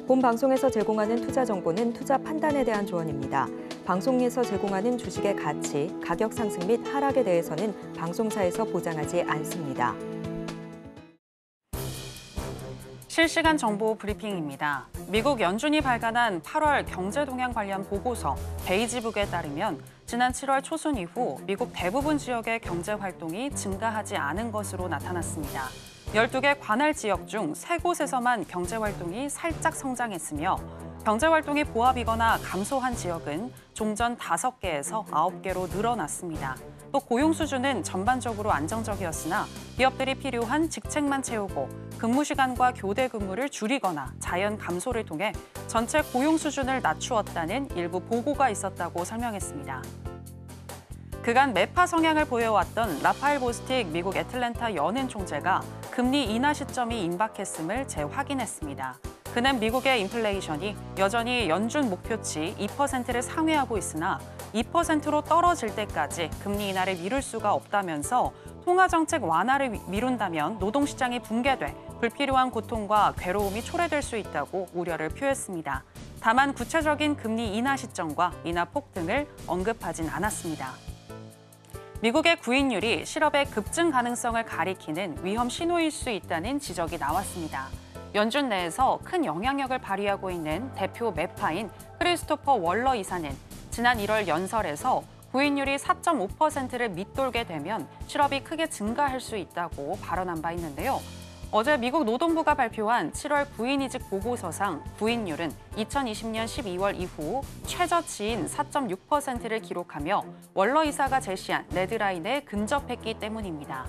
본 방송에서 제공하는 투자 정보는 투자 판단에 대한 조언입니다. 방송에서 제공하는 주식의 가치, 가격 상승 및 하락에 대해서는 방송사에서 보장하지 않습니다. 실시간 정보 브리핑입니다. 미국 연준이 발간한 8월 경제 동향 관련 보고서 베이지북에 따르면 지난 7월 초순 이후 미국 대부분 지역의 경제 활동이 증가하지 않은 것으로 나타났습니다. 12개 관할 지역 중 3곳에서만 경제 활동이 살짝 성장했으며 경제 활동이 보합이거나 감소한 지역은 종전 5개에서 9개로 늘어났습니다. 또 고용 수준은 전반적으로 안정적이었으나 기업들이 필요한 직책만 채우고 근무 시간과 교대 근무를 줄이거나 자연 감소를 통해 전체 고용 수준을 낮추었다는 일부 보고가 있었다고 설명했습니다. 그간 매파 성향을 보여왔던 라파엘 보스틱 미국 애틀랜타 연은 총재가 금리 인하 시점이 임박했음을 재확인했습니다. 그는 미국의 인플레이션이 여전히 연준 목표치 2%를 상회하고 있으나 2%로 떨어질 때까지 금리 인하를 미룰 수가 없다면서 통화정책 완화를 미룬다면 노동시장이 붕괴돼 불필요한 고통과 괴로움이 초래될 수 있다고 우려를 표했습니다. 다만 구체적인 금리 인하 시점과 인하폭 등을 언급하진 않았습니다. 미국의 구인율이 실업의 급증 가능성을 가리키는 위험 신호일 수 있다는 지적이 나왔습니다. 연준 내에서 큰 영향력을 발휘하고 있는 대표 매파인 크리스토퍼 월러 이사는 지난 1월 연설에서 구인율이 4.5%를 밑돌게 되면 실업이 크게 증가할 수 있다고 발언한 바 있는데요. 어제 미국 노동부가 발표한 7월 구인이직 보고서상 구인율은 2020년 12월 이후 최저치인 4.6%를 기록하며 월러 이사가 제시한 레드라인에 근접했기 때문입니다.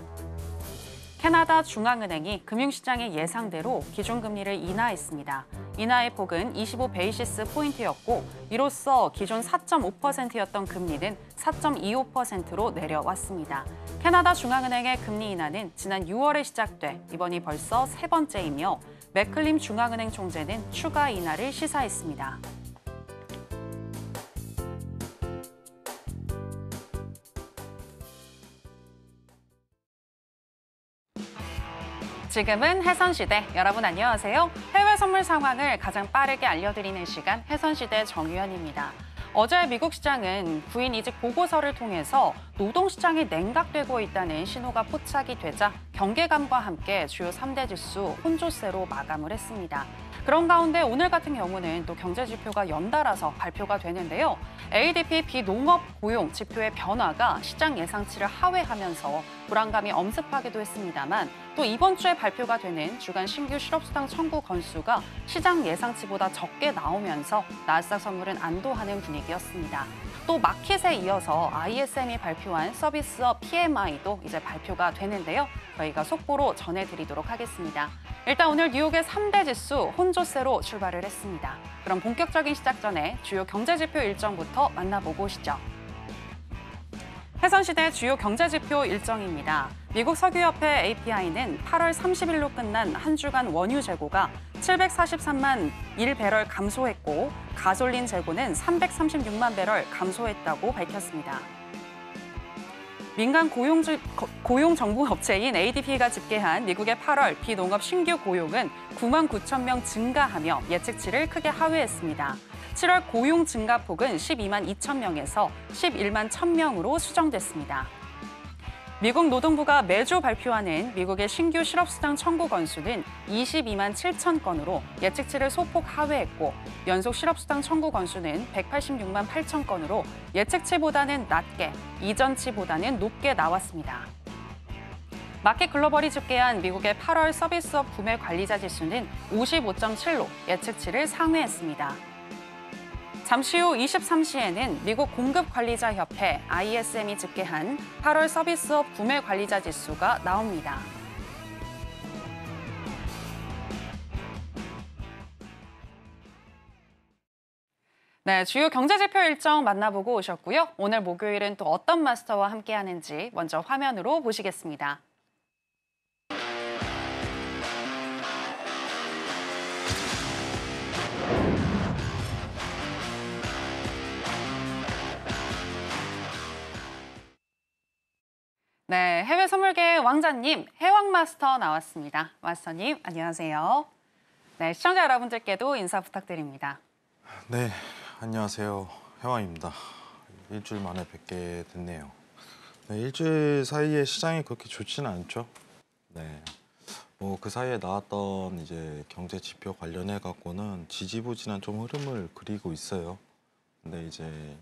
캐나다 중앙은행이 금융시장의 예상대로 기준금리를 인하했습니다. 인하의 폭은 25 베이시스 포인트였고 이로써 기존 4.5%였던 금리는 4.25%로 내려왔습니다. 캐나다 중앙은행의 금리 인하는 지난 6월에 시작돼 이번이 벌써 3번째이며 맥클림 중앙은행 총재는 추가 인하를 시사했습니다. 지금은 해선시대, 여러분 안녕하세요. 해외 선물 상황을 가장 빠르게 알려드리는 시간 해선시대 정유현입니다. 어제 미국 시장은 구인 이직 보고서를 통해서 노동시장이 냉각되고 있다는 신호가 포착이 되자 경계감과 함께 주요 3대 지수 혼조세로 마감을 했습니다. 그런 가운데 오늘 같은 경우는 또 경제 지표가 연달아서 발표가 되는데요. ADP 비농업 고용 지표의 변화가 시장 예상치를 하회하면서 불안감이 엄습하기도 했습니다만 또 이번 주에 발표가 되는 주간 신규 실업수당 청구 건수가 시장 예상치보다 적게 나오면서 나스닥 선물은 안도하는 분위기였습니다. 또 마켓에 이어서 ISM이 발표한 서비스업 PMI도 이제 발표가 되는데요. 저희가 속보로 전해드리도록 하겠습니다. 일단 오늘 뉴욕의 3대 지수 혼조세로 출발을 했습니다. 그럼 본격적인 시작 전에 주요 경제지표 일정부터 만나보고 오시죠. 해선시대 주요 경제지표 일정입니다. 미국 석유협회 API는 8월 30일로 끝난 한 주간 원유 재고가 743만 1배럴 감소했고 가솔린 재고는 336만 배럴 감소했다고 밝혔습니다. 민간 고용정보업체인 ADP가 집계한 미국의 8월 비농업 신규 고용은 9만 9천 명 증가하며 예측치를 크게 하회했습니다. 7월 고용 증가폭은 12만 2천 명에서 11만 1천 명으로 수정됐습니다. 미국 노동부가 매주 발표하는 미국의 신규 실업수당 청구 건수는 22만 7천 건으로 예측치를 소폭 하회했고 연속 실업수당 청구 건수는 186만 8천 건으로 예측치보다는 낮게, 이전치보다는 높게 나왔습니다. 마켓 글로벌이 집계한 미국의 8월 서비스업 구매 관리자 지수는 55.7로 예측치를 상회했습니다. 잠시 후 23시에는 미국 공급관리자협회 ISM이 집계한 8월 서비스업 구매 관리자 지수가 나옵니다. 네, 주요 경제지표 일정 만나보고 오셨고요. 오늘 목요일은 또 어떤 마스터와 함께하는지 먼저 화면으로 보시겠습니다. 네, 해외 선물계 왕자님, 해왕 마스터 나왔습니다. 마스터님, 안녕하세요. 네, 시청자 여러분들께도 인사 부탁드립니다. 네, 안녕하세요. 해왕입니다. 일주일 만에 뵙게 됐네요. 네, 일주일 사이에 시장이 그렇게 좋지는 않죠. 네, 뭐 그 사이에 나왔던 이제 경제 지표 관련해 갖고는 지지부진한 좀 흐름을 그리고 있어요. 근데 이제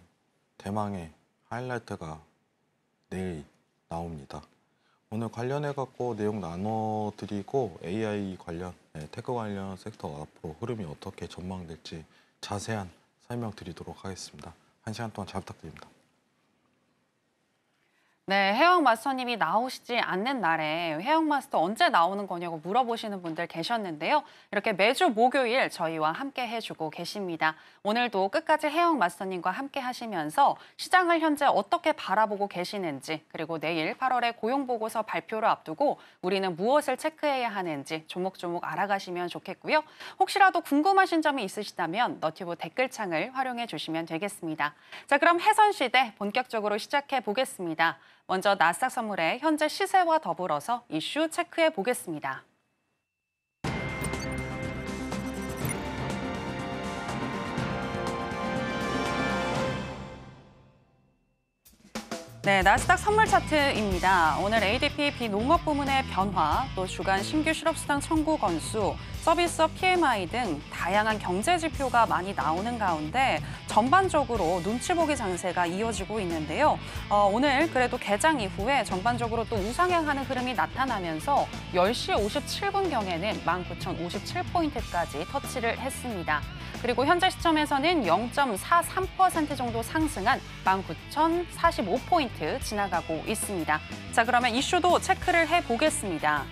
대망의 하이라이트가 내일 나옵니다. 오늘 관련해 갖고 내용 나눠드리고 AI 관련, 테크 관련 섹터 앞으로 흐름이 어떻게 전망될지 자세한 설명드리도록 하겠습니다. 1시간 동안 잘 부탁드립니다. 네, 해영 마스터님이 나오시지 않는 날에 해영 마스터 언제 나오는 거냐고 물어보시는 분들 계셨는데요. 이렇게 매주 목요일 저희와 함께 해주고 계십니다. 오늘도 끝까지 해영 마스터님과 함께 하시면서 시장을 현재 어떻게 바라보고 계시는지, 그리고 내일 8월에 고용보고서 발표를 앞두고 우리는 무엇을 체크해야 하는지 조목조목 알아가시면 좋겠고요. 혹시라도 궁금하신 점이 있으시다면 너튜브 댓글창을 활용해 주시면 되겠습니다. 자, 그럼 해선시대 본격적으로 시작해 보겠습니다. 먼저 나스닥 선물의 현재 시세와 더불어서 이슈 체크해 보겠습니다. 네, 나스닥 선물 차트입니다. 오늘 ADP 비농업 부문의 변화, 또 주간 신규 실업수당 청구 건수, 서비스업 PMI 등 다양한 경제 지표가 많이 나오는 가운데 전반적으로 눈치 보기 장세가 이어지고 있는데요. 오늘 그래도 개장 이후에 전반적으로 또 우상향하는 흐름이 나타나면서 10시 57분경에는 19,057포인트까지 터치를 했습니다. 그리고 현재 시점에서는 0.43% 정도 상승한 19,045포인트 지나가고 있습니다. 자, 그러면 이슈도 체크를 해보겠습니다.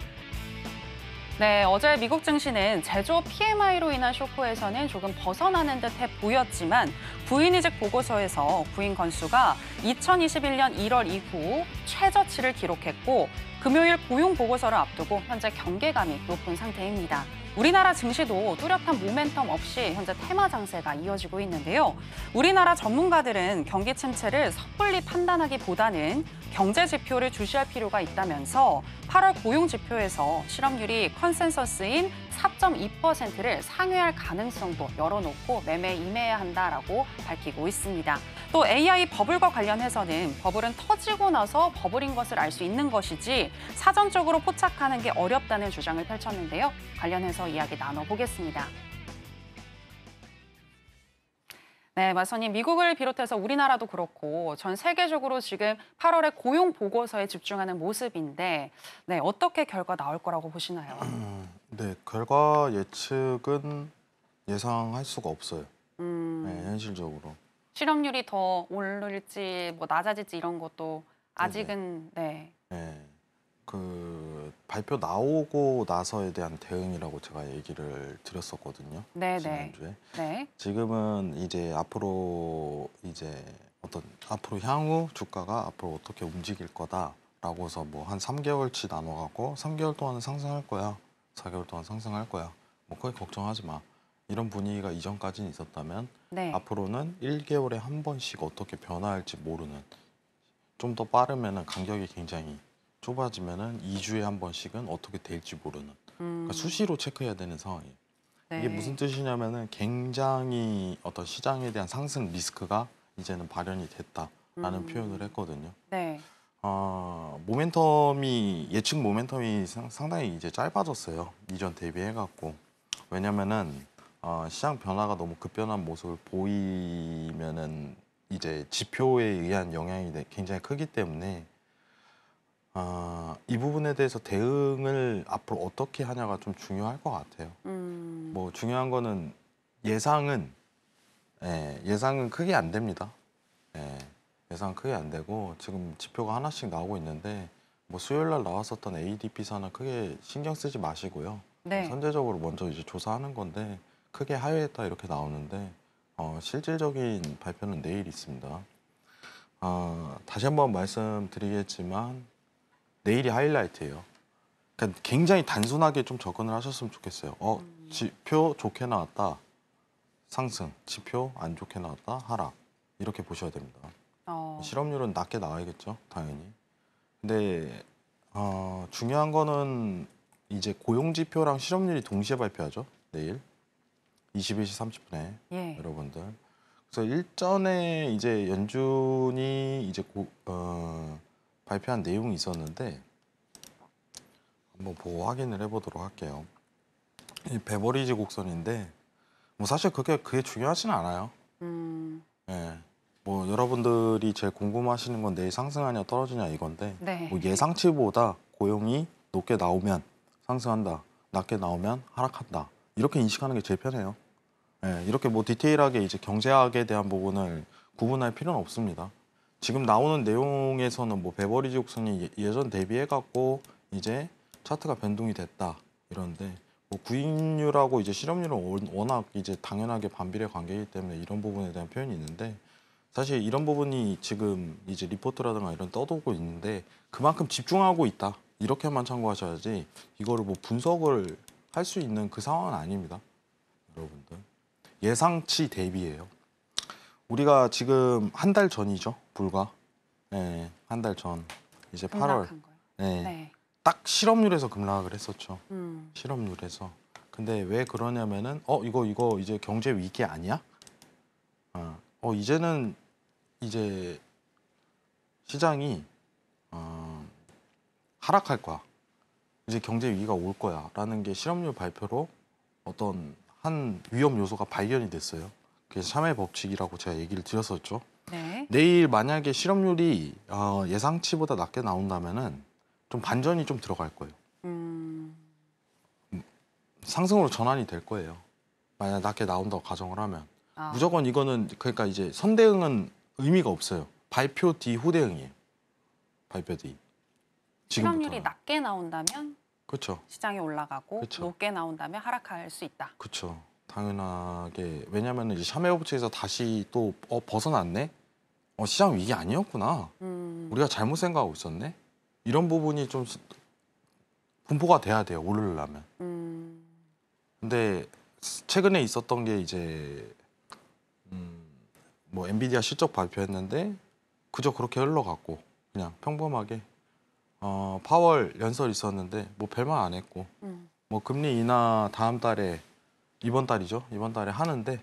네, 어제 미국 증시는 제조업 PMI로 인한 쇼크에서는 조금 벗어나는 듯해 보였지만 구인이직 보고서에서 구인 건수가 2021년 1월 이후 최저치를 기록했고 금요일 고용 보고서를 앞두고 현재 경계감이 높은 상태입니다. 우리나라 증시도 뚜렷한 모멘텀 없이 현재 테마 장세가 이어지고 있는데요. 우리나라 전문가들은 경기 침체를 섣불리 판단하기보다는 경제 지표를 주시할 필요가 있다면서 8월 고용 지표에서 실업률이 컨센서스인 4.2%를 상회할 가능성도 열어놓고 매매에 임해야 한다라고 밝히고 있습니다. 또 AI 버블과 관련해서는 버블은 터지고 나서 버블인 것을 알 수 있는 것이지 사전적으로 포착하는 게 어렵다는 주장을 펼쳤는데요. 관련해서 이야기 나눠보겠습니다. 네, 마선님, 미국을 비롯해서 우리나라도 그렇고 전 세계적으로 지금 8월에 고용 보고서에 집중하는 모습인데 네, 어떻게 결과 나올 거라고 보시나요? 네, 결과 예측은 예상할 수가 없어요. 네, 현실적으로. 실업률이 더 오를지 뭐 낮아질지 이런 것도 아직은 네. 네, 그 발표 나오고 나서에 대한 대응이라고 제가 얘기를 드렸었거든요. 네, 지난주에. 네. 지금은 이제 앞으로 앞으로 향후 주가가 앞으로 어떻게 움직일 거다라고 해서 뭐 한 3개월치 나눠갖고 3개월 동안 상승할 거야, 4개월 동안 상승할 거야. 뭐 거의 걱정하지 마. 이런 분위기가 이전까지는 있었다면 네. 앞으로는 1개월에 한 번씩 어떻게 변화할지 모르는, 좀 더 빠르면은 간격이 굉장히 좁아지면은 2주에 한 번씩은 어떻게 될지 모르는, 그러니까 수시로 체크해야 되는 상황이에요. 네. 이게 무슨 뜻이냐면은 굉장히 어떤 시장에 대한 상승 리스크가 이제는 발현이 됐다라는 표현을 했거든요. 네. 예측 모멘텀이 상당히 이제 짧아졌어요. 이전 대비해갖고. 왜냐면은 시장 변화가 너무 급변한 모습을 보이면은 이제 지표에 의한 영향이 굉장히 크기 때문에 이 부분에 대해서 대응을 앞으로 어떻게 하냐가 좀 중요할 것 같아요. 뭐 중요한 거는 예상은 크게 안 됩니다. 예상 크게 안 되고 지금 지표가 하나씩 나오고 있는데 뭐 수요일 날 나왔었던 ADP사는 크게 신경 쓰지 마시고요. 네. 선제적으로 먼저 이제 조사하는 건데 크게 하회했다 이렇게 나오는데 실질적인 발표는 내일 있습니다. 다시 한번 말씀드리겠지만 내일이 하이라이트예요. 그러니까 굉장히 단순하게 좀 접근을 하셨으면 좋겠어요. 지표 좋게 나왔다, 상승. 지표 안 좋게 나왔다, 하락. 이렇게 보셔야 됩니다. 실업률은 낮게 나와야겠죠, 당연히. 근데 중요한 거는 이제 고용 지표랑 실업률이 동시에 발표하죠. 내일 21시 30분에 예. 여러분들. 그래서 일전에 이제 연준이 이제 발표한 내용이 있었는데 한번 보고 확인을 해보도록 할게요. 이 베버리지 곡선인데 뭐 사실 그게 중요하지는 않아요. 예. 뭐 여러분들이 제일 궁금하시는 건 내일 상승하냐 떨어지냐 이건데 네. 뭐 예상치보다 고용이 높게 나오면 상승한다, 낮게 나오면 하락한다 이렇게 인식하는 게 제일 편해요. 예, 이렇게 뭐 디테일하게 이제 경제학에 대한 부분을 구분할 필요는 없습니다. 지금 나오는 내용에서는 뭐 베버리지 곡선이 예전 대비해 갖고 이제 차트가 변동이 됐다 이런데 뭐 구익률하고 이제 실업률은 워낙 이제 당연하게 반비례 관계이기 때문에 이런 부분에 대한 표현이 있는데 사실 이런 부분이 지금 이제 리포트라든가 이런 떠도고 있는데 그만큼 집중하고 있다 이렇게만 참고하셔야지 이거를 뭐 분석을 할 수 있는 그 상황은 아닙니다, 여러분들. 예상치 대비예요. 우리가 지금 한 달 전이죠, 불과. 네, 한 달 전. 이제 8월. 급락한 거예요. 네, 네. 딱 실업률에서 급락을 했었죠. 음. 실업률에서. 근데 왜 그러냐면은 이거 이제 경제 위기 아니야? 이제는 이제 시장이 하락할 거야. 이제 경제 위기가 올 거야라는 게 실업률 발표로 어떤 한 위험 요소가 발견이 됐어요. 그래서 샤멜 법칙이라고 제가 얘기를 드렸었죠. 네. 내일 만약에 실업률이 예상치보다 낮게 나온다면은 좀 반전이 좀 들어갈 거예요. 상승으로 전환이 될 거예요. 만약 낮게 나온다고 가정을 하면 아. 무조건 이거는 그러니까 이제 선대응은 의미가 없어요. 발표 뒤 후대응이에요. 발표 뒤. 실업률이 낮게 나온다면 그렇죠. 시장이 올라가고 그쵸. 높게 나온다면 하락할 수 있다. 그렇죠. 당연하게 왜냐하면 이제 샤멜 법칙에서 다시 또 벗어났네. 시장 위기 아니었구나. 우리가 잘못 생각하고 있었네. 이런 부분이 좀 분포가 돼야 돼요. 오르려면. 근데 최근에 있었던 게 이제 뭐 엔비디아 실적 발표했는데 그저 그렇게 흘러갔고 그냥 평범하게 파월 연설 있었는데 뭐 별말 안 했고 뭐 금리 인하 다음 달에 이번 달이죠. 이번 달에 하는데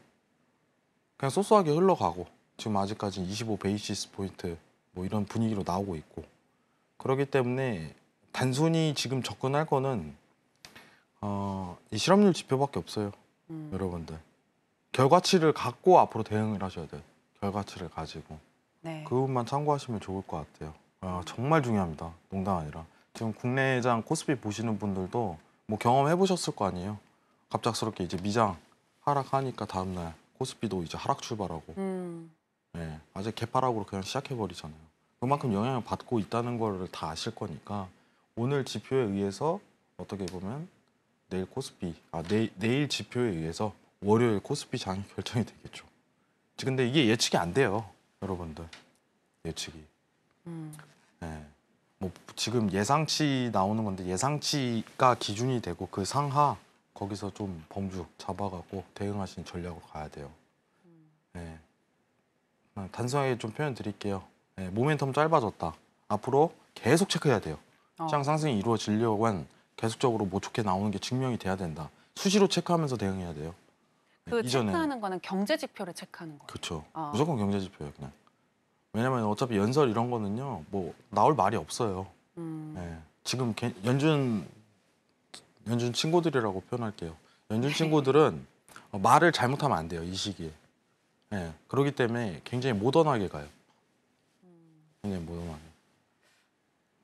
그냥 소소하게 흘러가고 지금 아직까지 25 베이시스 포인트 뭐 이런 분위기로 나오고 있고 그렇기 때문에 단순히 지금 접근할 거는 이 실업률 지표밖에 없어요. 여러분들 결과치를 갖고 앞으로 대응을 하셔야 돼요. 결과치를 가지고 네. 그 부분만 참고하시면 좋을 것 같아요. 정말 중요합니다. 농담 아니라 지금 국내장 코스피 보시는 분들도 뭐 경험해 보셨을 거 아니에요. 갑작스럽게 이제 미장 하락하니까 다음날 코스피도 이제 하락 출발하고 네, 아직 개파락으로 그냥 시작해 버리잖아요. 그만큼 영향을 받고 있다는 걸 다 아실 거니까 오늘 지표에 의해서 어떻게 보면 내일 코스피 내일 지표에 의해서 월요일 코스피 장이 결정이 되겠죠. 근데 이게 예측이 안 돼요, 여러분들. 예측이. 네. 뭐 지금 예상치 나오는 건데 예상치가 기준이 되고 그 상하 거기서 좀 범주 잡아가고 대응하시는 전략으로 가야 돼요. 네. 단순하게 좀 표현 드릴게요. 네. 모멘텀 짧아졌다. 앞으로 계속 체크해야 돼요. 시장 상승이 이루어지려면 계속적으로 뭐 좋게 나오는 게 증명이 돼야 된다. 수시로 체크하면서 대응해야 돼요. 그 이전에는. 체크하는 거는 경제 지표를 체크하는 거예요. 그렇죠. 무조건 경제 지표예요, 그냥. 왜냐면 어차피 연설 이런 거는요, 뭐 나올 말이 없어요. 예. 지금 연준 친구들이라고 표현할게요. 연준 친구들은 말을 잘못하면 안 돼요, 이 시기에. 예. 그렇기 때문에 굉장히 모던하게 가요. 굉장히 모던하게.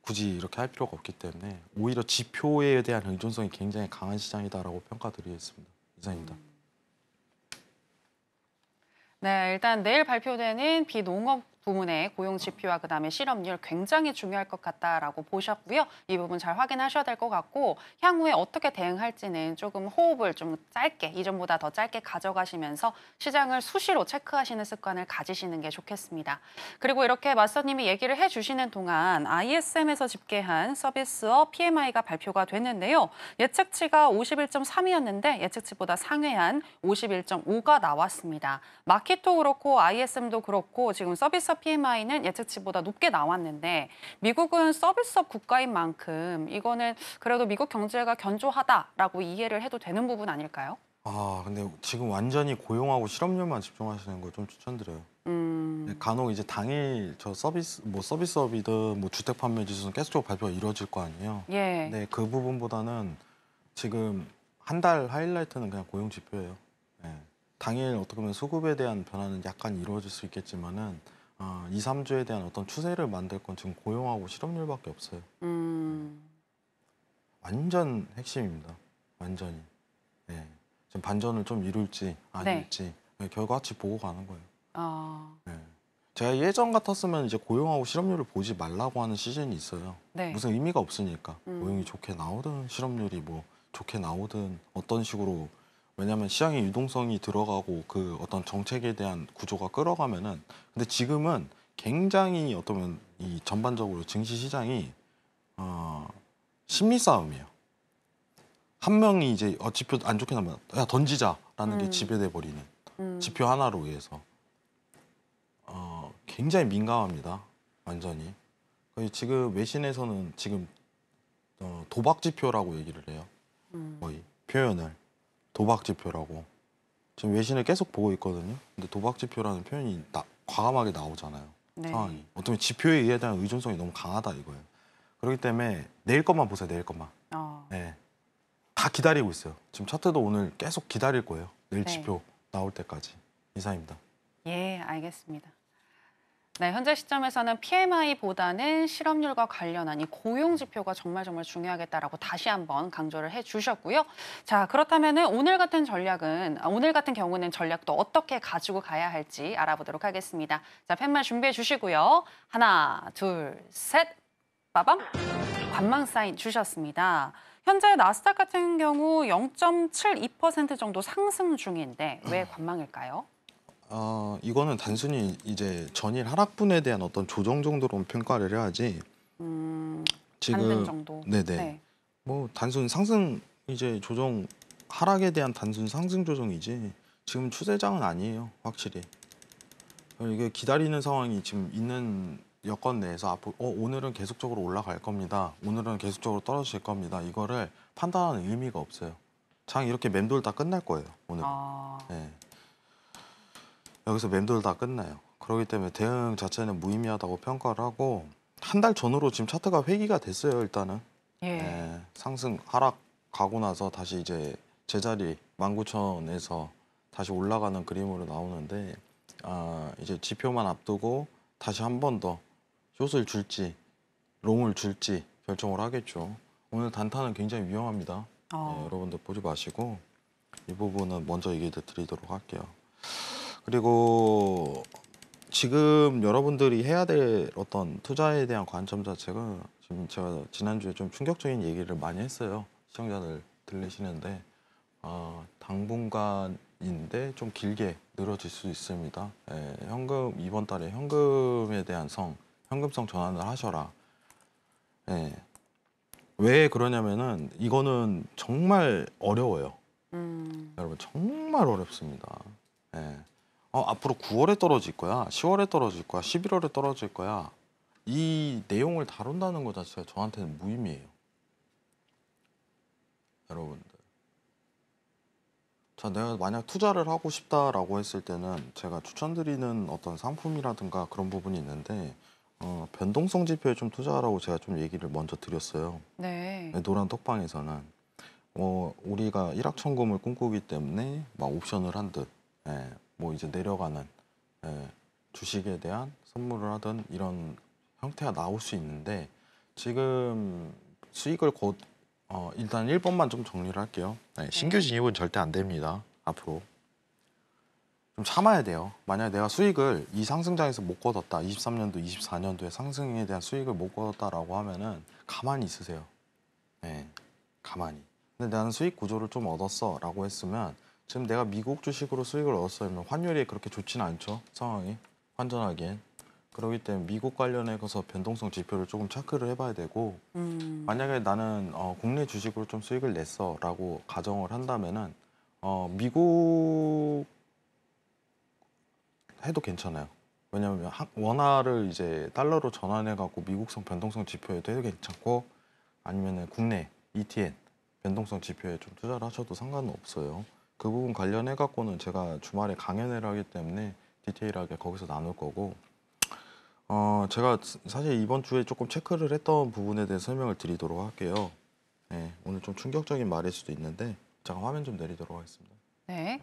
굳이 이렇게 할 필요가 없기 때문에 오히려 지표에 대한 의존성이 굉장히 강한 시장이다라고 평가드리겠습니다. 이상입니다. 네, 일단 내일 발표되는 비농업 부문의 고용 지표와 그다음에 실업률 굉장히 중요할 것 같다라고 보셨고요. 이 부분 잘 확인하셔야 될 것 같고 향후에 어떻게 대응할지는 조금 호흡을 좀 짧게 이전보다 더 짧게 가져가시면서 시장을 수시로 체크하시는 습관을 가지시는 게 좋겠습니다. 그리고 이렇게 마스터님이 얘기를 해주시는 동안 ISM에서 집계한 서비스업 PMI가 발표가 됐는데요. 예측치가 51.3이었는데 예측치보다 상회한 51.5가 나왔습니다. 마키도 그렇고 ISM도 그렇고 지금 서비스업 PMI는 예측치보다 높게 나왔는데 미국은 서비스업 국가인 만큼 이거는 그래도 미국 경제가 견조하다라고 이해를 해도 되는 부분 아닐까요? 근데 지금 완전히 고용하고 실업률만 집중하시는 걸 좀 추천드려요. 간혹 이제 당일 저 서비스업이든 뭐 주택 판매 지수는 계속적으로 발표가 이루어질 거 아니에요. 예. 근데 그 부분보다는 지금 한 달 하이라이트는 그냥 고용 지표예요. 예. 당일 어떻게 보면 수급에 대한 변화는 약간 이루어질 수 있겠지만은 2, 3주에 대한 어떤 추세를 만들 건 지금 고용하고 실업률밖에 없어요. 완전 핵심입니다. 완전히. 예. 지금 반전을 좀 이룰지 아닐지 결과치 보고 가는 거예요. 예. 제가 예전 같았으면 이제 고용하고 실업률을 보지 말라고 하는 시즌이 있어요. 네. 무슨 의미가 없으니까. 고용이 좋게 나오든 실업률이 뭐 좋게 나오든 어떤 식으로 왜냐하면 시장의 유동성이 들어가고 그 어떤 정책에 대한 구조가 끌어가면은 근데 지금은 굉장히 어떠면 이 전반적으로 증시 시장이 심리 싸움이에요. 한 명이 이제 지표 안 좋게 나면 야 던지자라는 게 지배돼 버리는 지표 하나로 의해서 굉장히 민감합니다. 완전히. 거의 지금 외신에서는 지금 도박 지표라고 얘기를 해요. 거의 표현을 도박 지표라고. 지금 외신을 계속 보고 있거든요. 근데 도박 지표라는 표현이 과감하게 나오잖아요. 네. 상황이. 어쩌면 지표에 의해 대한 의존성이 너무 강하다 이거예요. 그렇기 때문에 내일 것만 보세요. 내일 것만. 네. 다 기다리고 있어요. 지금 차트도 오늘 계속 기다릴 거예요. 내일 네. 지표 나올 때까지. 이상입니다. 예, 알겠습니다. 네, 현재 시점에서는 PMI보다는 실업률과 관련한 이 고용 지표가 정말 중요하겠다라고 다시 한번 강조를 해주셨고요. 자, 그렇다면은 오늘 같은 경우는 전략도 어떻게 가지고 가야 할지 알아보도록 하겠습니다. 자, 팻말 준비해 주시고요. 하나, 둘, 셋, 빠밤! 관망 사인 주셨습니다. 현재 나스닥 같은 경우 0.72% 정도 상승 중인데 왜 관망일까요? 이거는 단순히 이제 전일 하락분에 대한 어떤 조정 정도로 평가를 해야지. 반등 정도. 네네. 네. 뭐 단순 상승 이제 조정 하락에 대한 단순 상승 조정이지 지금 추세장은 아니에요. 확실히. 이게 기다리는 상황이 지금 있는 여건 내에서 앞으로 오늘은 계속적으로 올라갈 겁니다. 오늘은 계속적으로 떨어질 겁니다. 이거를 판단하는 의미가 없어요. 장 이렇게 맴돌 다 끝날 거예요. 오늘. 네. 여기서 맴돌 다 끝나요. 그렇기 때문에 대응 자체는 무의미하다고 평가를 하고 한 달 전으로 지금 차트가 회귀가 됐어요. 일단은. 예. 네. 상승 하락 가고 나서 다시 이제 제자리 19,000에서 다시 올라가는 그림으로 나오는데 이제 지표만 앞두고 다시 한 번 더 숏을 줄지 롱을 줄지 결정을 하겠죠. 오늘 단타는 굉장히 위험합니다. 네, 여러분들 보지 마시고 이 부분은 먼저 얘기 드리도록 할게요. 그리고 지금 여러분들이 해야 될 어떤 투자에 대한 관점 자체가 지금 제가 지난주에 좀 충격적인 얘기를 많이 했어요. 시청자들 들리시는데 당분간인데 좀 길게 늘어질 수 있습니다. 예, 현금 이번 달에 현금에 대한 현금성 전환을 하셔라. 예. 왜 그러냐면은 이거는 정말 어려워요. 여러분 정말 어렵습니다. 예. 앞으로 9월에 떨어질 거야, 10월에 떨어질 거야, 11월에 떨어질 거야. 이 내용을 다룬다는 것 자체가 저한테는 무의미해요. 여러분들. 자, 내가 만약 투자를 하고 싶다라고 했을 때는 제가 추천드리는 어떤 상품이라든가 그런 부분이 있는데 변동성 지표에 좀 투자하라고 제가 좀 얘기를 먼저 드렸어요. 네. 노란 톡방에서는 우리가 일확천금을 꿈꾸기 때문에 막 옵션을 한 듯, 뭐 이제 내려가는 주식에 대한 선물을 하든 이런 형태가 나올 수 있는데 지금 수익을 일단 1번만 좀 정리를 할게요. 신규 진입은 절대 안 됩니다. 앞으로 좀 참아야 돼요. 만약에 내가 수익을 이 상승장에서 못 거뒀다, 23년도, 24년도에 상승에 대한 수익을 못 거뒀다라고 하면은 가만히 있으세요. 가만히. 근데 나는 수익 구조를 좀 얻었어라고 했으면 지금 내가 미국 주식으로 수익을 얻었으면 환율이 그렇게 좋지는 않죠. 상황이 환전하기엔. 그렇기 때문에 미국 관련해서 변동성 지표를 조금 체크를 해봐야 되고 만약에 나는 국내 주식으로 좀 수익을 냈어라고 가정을 한다면은 미국 해도 괜찮아요. 왜냐하면 원화를 이제 달러로 전환해갖고 미국성 변동성 지표에도 해도 괜찮고 아니면은 국내 ETN 변동성 지표에 좀 투자를 하셔도 상관은 없어요. 그 부분 관련해 갖고는 제가 주말에 강연회를 하기 때문에 디테일하게 거기서 나눌 거고 제가 사실 이번 주에 조금 체크를 했던 부분에 대해 설명을 드리도록 할게요. 네, 오늘 좀 충격적인 말일 수도 있는데 잠깐 화면 좀 내리도록 하겠습니다. 네.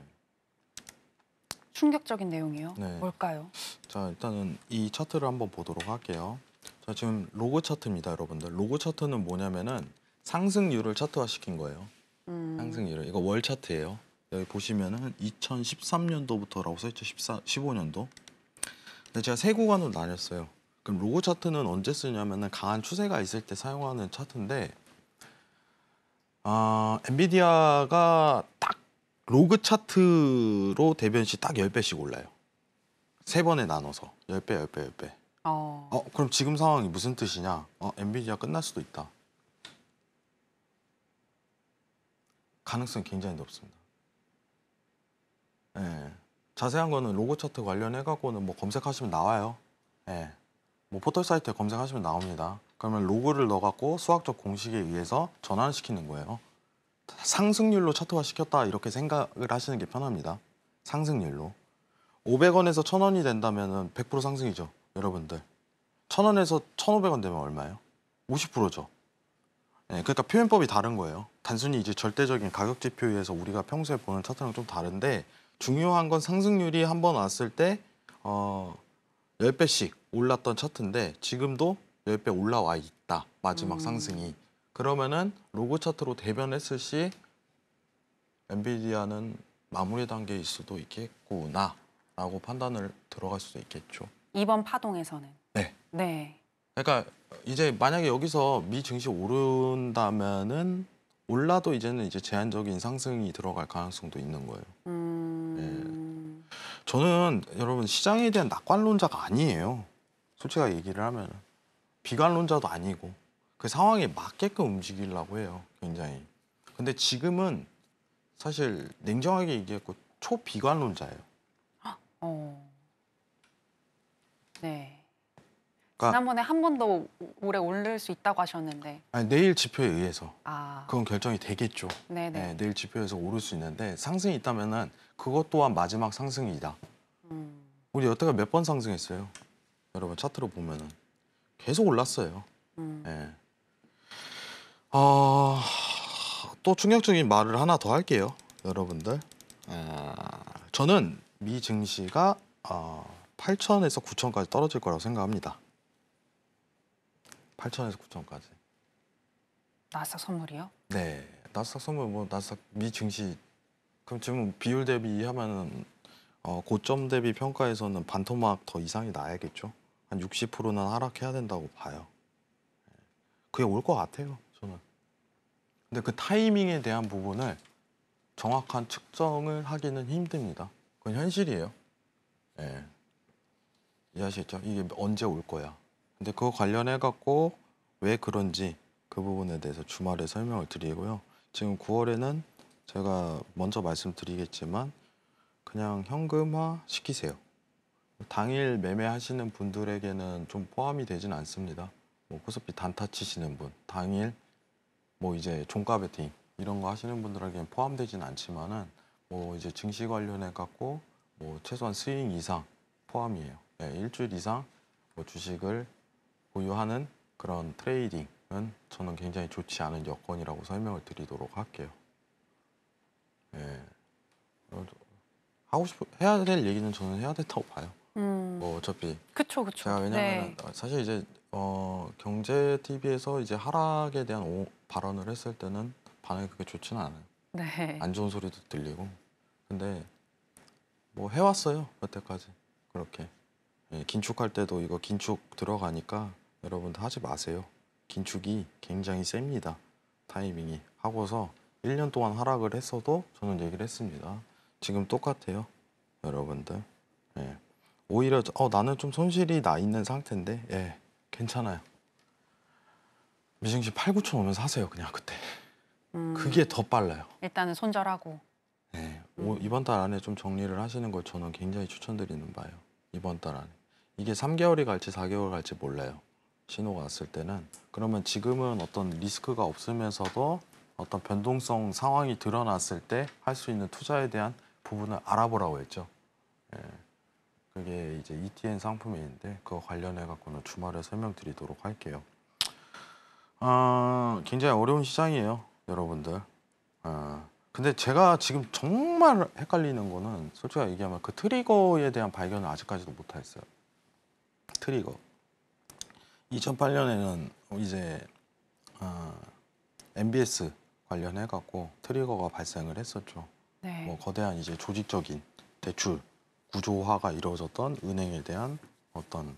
충격적인 내용이요. 네. 뭘까요? 자, 일단은 이 차트를 한번 보도록 할게요. 자, 지금 로그 차트입니다, 여러분들. 로그 차트는 뭐냐면은 상승률을 차트화 시킨 거예요. 상승률을. 이거 월 차트예요. 여기 보시면은 2013년도부터라고 써 있죠. 15년도. 근데 제가 세 구간으로 나눴어요. 그럼 로그 차트는 언제 쓰냐면은 강한 추세가 있을 때 사용하는 차트인데 엔비디아가 딱 로그 차트로 대변 시 딱 10배씩 올라요. 세 번에 나눠서 10배, 10배, 10배. 그럼 지금 상황이 무슨 뜻이냐? 엔비디아 끝날 수도 있다. 가능성이 굉장히 높습니다. 예. 자세한 거는 로고 차트 관련해 갖고는 뭐 검색하시면 나와요. 예. 뭐 포털 사이트에 검색하시면 나옵니다. 그러면 로고를 넣어 갖고 수학적 공식에 의해서 전환을 시키는 거예요. 상승률로 차트화 시켰다 이렇게 생각을 하시는 게 편합니다. 상승률로. 500원에서 1000원이 된다면은 100% 상승이죠, 여러분들. 1000원에서 1500원 되면 얼마예요? 50%죠. 네, 그러니까 표현법이 다른 거예요. 단순히 이제 절대적인 가격 지표에 의해서 우리가 평소에 보는 차트랑 좀 다른데 중요한 건 상승률이 한 번 왔을 때 10배씩 올랐던 차트인데 지금도 10배 올라와 있다. 마지막 상승이. 그러면은 로고 차트로 대변했을 시 엔비디아는 마무리 단계일 수도 있겠구나 라고 판단을 들어갈 수도 있겠죠. 이번 파동에서는. 네. 네. 그러니까 이제 만약에 여기서 미 증시 오른다면은 올라도 이제는 이제 제한적인 상승이 들어갈 가능성도 있는 거예요. 저는 여러분 시장에 대한 낙관론자가 아니에요. 솔직하게 얘기를 하면 비관론자도 아니고 그 상황에 맞게끔 움직이려고 해요. 굉장히. 근데 지금은 사실 냉정하게 얘기했고 초비관론자예요. 네. 그러니까 지난번에 한 번 더 올해 오를 수 있다고 하셨는데. 아니, 내일 지표에 의해서 아. 그건 결정이 되겠죠. 네네. 네, 내일 지표에서 오를 수 있는데 상승이 있다면은 그것 또한 마지막 상승이다. 우리 여태가 몇 번 상승했어요. 여러분 차트로 보면은 계속 올랐어요. 네. 또 충격적인 말을 하나 더 할게요, 여러분들. 저는 미 증시가 8천에서 9천까지 떨어질 거라고 생각합니다. 8천에서 9천까지. 나스닥 선물이요? 네, 나스닥 선물 뭐 나스닥 미 증시 그럼 지금 비율 대비하면은 고점 대비 평가에서는 반토막 더 이상이 나야겠죠. 한 60%는 하락해야 된다고 봐요. 그게 올 것 같아요, 저는. 근데 그 타이밍에 대한 부분을 정확한 측정을 하기는 힘듭니다. 그건 현실이에요. 예. 이해하시겠죠? 이게 언제 올 거야. 근데 그거 관련해 갖고 왜 그런지 그 부분에 대해서 주말에 설명을 드리고요. 지금 9월에는 제가 먼저 말씀드리겠지만 그냥 현금화 시키세요. 당일 매매하시는 분들에게는 좀 포함이 되진 않습니다. 뭐 코스피 단타 치시는 분, 당일 뭐 이제 종가 베팅 이런 거 하시는 분들에게는 포함되진 않지만은 뭐 이제 증시 관련해 갖고 뭐 최소한 스윙 이상 포함이에요. 네, 일주일 이상 뭐 주식을 보유하는 그런 트레이딩은 저는 굉장히 좋지 않은 여건이라고 설명을 드리도록 할게요. 네. 하고 싶어 해야 될 얘기는 저는 해야 된다고 봐요. 뭐 어차피 그쵸. 제가 왜냐면 네. 사실 이제 경제 TV에서 이제 하락에 대한 발언을 했을 때는 반응이 그렇게 좋지는 않아요. 네. 안 좋은 소리도 들리고. 근데 뭐 해왔어요 여태까지 그렇게. 예, 긴축할 때도 이거 긴축 들어가니까 여러분 하지 마세요. 긴축이 굉장히 셉니다. 타이밍이. 하고서 1년 동안 하락을 했어도 저는 얘기를 했습니다. 지금 똑같아요, 여러분들. 예. 오히려 나는 좀 손실이 나 있는 상태인데 예, 괜찮아요. 미증시 8, 9천 오면 사세요, 그냥 그때. 그게 더 빨라요. 일단은 손절하고. 네, 이번 달 안에 좀 정리를 하시는 걸 저는 굉장히 추천드리는 바예요. 이번 달 안에. 이게 3개월이 갈지 4개월 갈지 몰라요. 신호가 왔을 때는. 그러면 지금은 어떤 리스크가 없으면서도 어떤 변동성 상황이 드러났을 때 할 수 있는 투자에 대한 부분을 알아보라고 했죠. 예. 그게 이제 ETN 상품인데 그거 관련해 갖고는 주말에 설명드리도록 할게요. 굉장히 어려운 시장이에요, 여러분들. 근데 제가 지금 정말 헷갈리는 거는 솔직히 얘기하면 그 트리거에 대한 발견을 아직까지도 못했어요. 트리거. 2008년에는 이제 MBS 관련해 갖고 트리거가 발생을 했었죠. 네. 뭐 거대한 이제 조직적인 대출 구조화가 이루어졌던 은행에 대한 어떤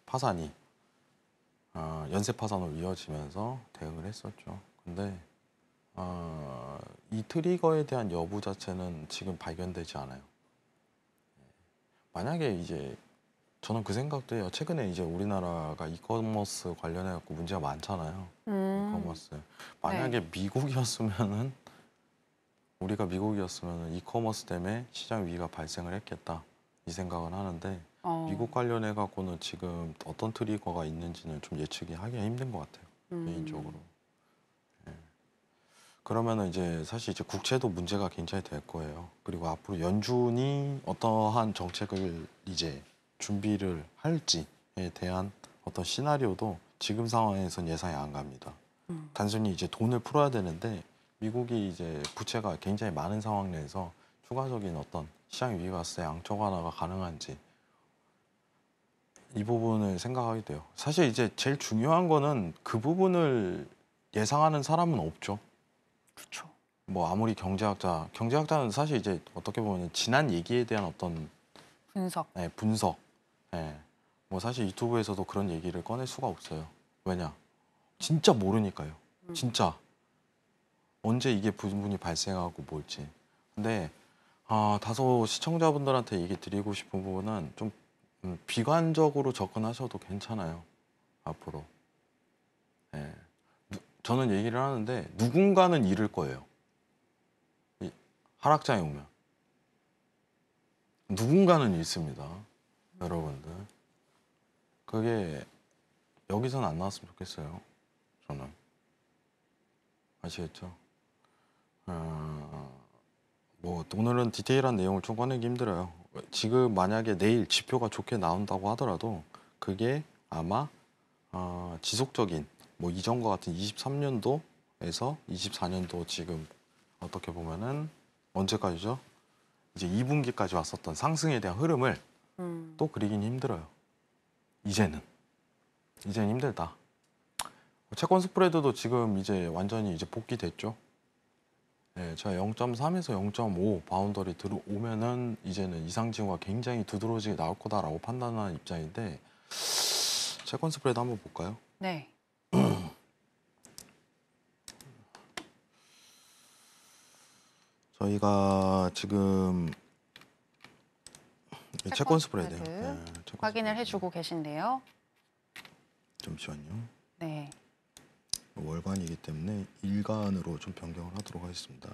파산이 연쇄 파산으로 이어지면서 대응을 했었죠. 근데 이 트리거에 대한 여부 자체는 지금 발견되지 않아요. 만약에 이제 저는 그 생각도 해요. 최근에 이제 우리나라가 이커머스 관련해 갖고 문제가 많잖아요. 이커머스. 만약에 미국이었으면은 우리가 미국이었으면 이커머스 때문에 시장 위기가 발생을 했겠다 이 생각은 하는데 미국 관련해 갖고는 지금 어떤 트리거가 있는지는 좀 예측이 하기가 힘든 것 같아요. 개인적으로. 예. 그러면은 이제 사실 이제 국채도 문제가 굉장히 될 거예요. 그리고 앞으로 연준이 어떠한 정책을 이제 준비를 할지에 대한 어떤 시나리오도 지금 상황에선 예상이 안 갑니다. 단순히 이제 돈을 풀어야 되는데 미국이 이제 부채가 굉장히 많은 상황 내에서 추가적인 어떤 시장 위기가 왔을 때 양적 완화가 가능한지 이 부분을 생각하게 돼요. 사실 이제 제일 중요한 거는 그 부분을 예상하는 사람은 없죠. 그렇죠. 뭐 아무리 경제학자는 사실 이제 어떻게 보면 지난 얘기에 대한 어떤 분석. 분석. 뭐 사실 유튜브에서도 그런 얘기를 꺼낼 수가 없어요. 왜냐? 진짜 모르니까요. 진짜. 언제 이게 부분이 발생하고 뭘지. 근데 다소 시청자분들한테 얘기 드리고 싶은 부분은 좀 비관적으로 접근하셔도 괜찮아요. 앞으로. 저는 얘기를 하는데 누군가는 잃을 거예요. 하락장에 오면. 누군가는 잃습니다. 여러분들. 그게 여기서는 안 나왔으면 좋겠어요. 저는. 아시겠죠? 뭐 오늘은 디테일한 내용을 좀 꺼내기 힘들어요. 지금 만약에 내일 지표가 좋게 나온다고 하더라도 그게 아마 지속적인 뭐 이전과 같은 23년도에서 24년도 지금 어떻게 보면은 언제까지죠? 이제 2분기까지 왔었던 상승에 대한 흐름을 또 그리긴 힘들어요. 이제는 힘들다. 채권 스프레드도 지금 이제 완전히 이제 복귀됐죠. 네, 제가 0.3에서 0.5 바운더리 들어오면은 이제는 이상 징후가 굉장히 두드러지게 나올 거다라고 판단하는 입장인데 채권 스프레드 한번 볼까요? 네. 저희가 지금 채권 스프레드요. 채권 확인을 스프레드. 해주고 계신데요. 잠시만요. 네. 월간이기 때문에 일간으로 좀 변경을 하도록 하겠습니다.